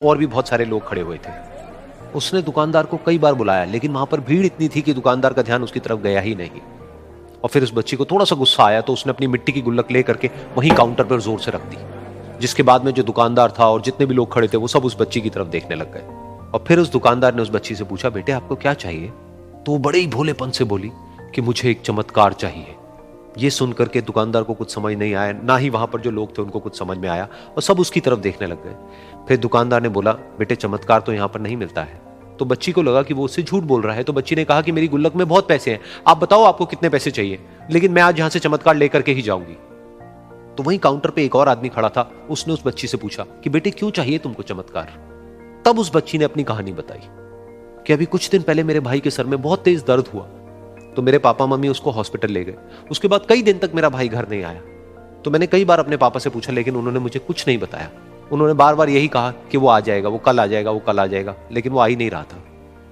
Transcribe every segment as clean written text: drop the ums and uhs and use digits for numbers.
और भी बहुत सारे लोग खड़े हुए थे। उसने दुकानदार को कई बार बुलाया, लेकिन वहां पर भीड़ इतनी थी कि दुकानदार का ध्यान उसकी तरफ गया ही नहीं। और फिर उस बच्ची को थोड़ा सा गुस्सा आया तो उसने अपनी मिट्टी की गुल्लक ले करके वहीं काउंटर पर जोर से रख दी, जिसके बाद में जो दुकानदार था और जितने भी लोग खड़े थे वो सब उस बच्ची की तरफ देखने लग गए। और फिर उस दुकानदार ने उस बच्ची से पूछा, बेटे आपको क्या चाहिए? तो वो बड़े ही भोलेपन से बोली कि मुझे एक चमत्कार चाहिए। ये सुन करके दुकानदार को कुछ समझ नहीं आया, ना ही वहां पर जो लोग थे उनको कुछ समझ में आया, और सब उसकी तरफ देखने लग गए। फिर दुकानदार ने बोला, बेटे चमत्कार तो यहां पर नहीं मिलता है। तो बच्ची को लगा कि वो उससे झूठ बोल रहा है, तो बच्ची ने कहा कि मेरी गुल्लक में बहुत पैसे हैं, आप बताओ आपको कितने पैसे चाहिए, लेकिन मैं आज यहां से चमत्कार लेकर के ही जाऊंगी। तो वहीं काउंटर पे एक और आदमी खड़ा था, उसने उस बच्ची से पूछा कि बेटे क्यों चाहिए तुमको चमत्कार? तब उस बच्ची ने अपनी कहानी बताई कि अभी कुछ दिन पहले मेरे भाई के सर में बहुत तेज दर्द हुआ, तो मेरे पापा मम्मी उसको हॉस्पिटल ले गए। उसके बाद कई दिन तक मेरा भाई घर नहीं आया। तो मैंने कई बार अपने पापा से पूछा, लेकिन उन्होंने मुझे कुछ नहीं बताया। उन्होंने बार बार यही कहा कि वो आ जाएगा, वो कल आ जाएगा, वो कल आ जाएगा, लेकिन वो आ ही नहीं रहा था।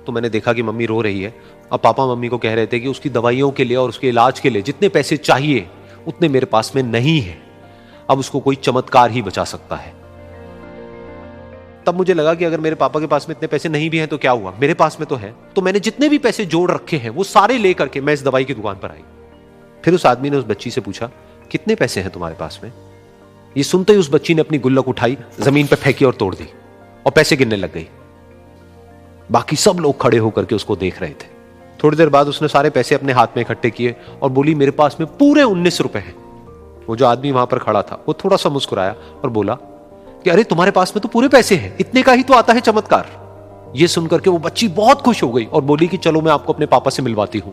तो मैंने देखा कि मम्मी रो रही है, और पापा मम्मी को कह रहे थे कि उसकी दवाइयों के लिए और उसके इलाज के लिए जितने पैसे चाहिए उतने मेरे पास में नहीं है, अब उसको कोई चमत्कार ही बचा सकता है। तब मुझे लगा कि अगर मेरे पापा के पास में इतने पैसे नहीं भी हैं तो क्या हुआ, मेरे पास में तो है। तो मैंने जितने भी पैसे जोड़ रखे हैं वो सारे लेकर के मैं इस दवाई की दुकान पर आई। फिर उस आदमी ने उस बच्ची से पूछा, कितने पैसे हैं तुम्हारे पास में? ये सुनते ही उस बच्ची ने अपनी गुल्लक उठाई, जमीन पर फेंकी और तोड़ दी, और पैसे गिनने लग गई। बाकी सब लोग खड़े होकर के उसको देख रहे थे। थोड़ी देर बाद उसने सारे पैसे अपने हाथ में इकट्ठे किए और बोली, मेरे पास में पूरे 19 रुपए हैं। वो जो आदमी वहां पर खड़ा था वो थोड़ा सा मुस्कुराया और बोला कि अरे तुम्हारे पास में तो पूरे पैसे हैं, इतने का ही तो आता है चमत्कार। ये सुनकर के वो बच्ची बहुत खुश हो गई और बोली कि चलो मैं आपको अपने पापा से मिलवाती हूं।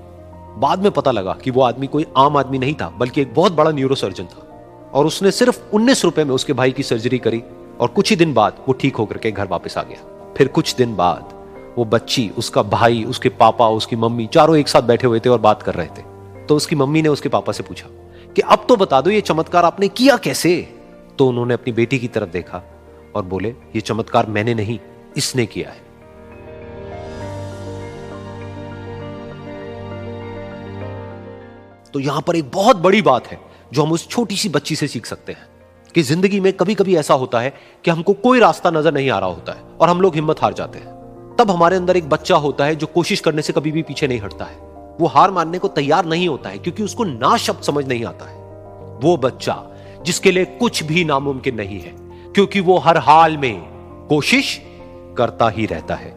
बाद में पता लगा कि वो आदमी कोई आम आदमी नहीं था, बल्कि एक बहुत बड़ा न्यूरोसर्जन था, और उसने सिर्फ 19 रुपए में उसके भाई की सर्जरी करी, और कुछ ही दिन बाद वो ठीक होकर के घर वापस आ गया। फिर कुछ दिन बाद वो बच्ची, उसका भाई, उसके पापा, उसकी मम्मी, चारों एक साथ बैठे हुए थे और बात कर रहे थे। तो उसकी मम्मी ने उसके पापा से पूछा कि अब तो बता दो ये चमत्कार आपने किया कैसे? तो उन्होंने अपनी बेटी की तरफ देखा और बोले, ये चमत्कार मैंने नहीं, इसने किया है। तो यहां पर एक बहुत बड़ी बात है जो हम उस छोटी सी बच्ची से सीख सकते हैं कि जिंदगी में कभी कभी ऐसा होता है कि हमको कोई रास्ता नजर नहीं आ रहा होता है और हम लोग हिम्मत हार जाते हैं। तब हमारे अंदर एक बच्चा होता है जो कोशिश करने से कभी भी पीछे नहीं हटता है। वो हार मानने को तैयार नहीं होता है क्योंकि उसको ना शब्द समझ नहीं आता है। वो बच्चा जिसके लिए कुछ भी नामुमकिन नहीं है, क्योंकि वो हर हाल में कोशिश करता ही रहता है।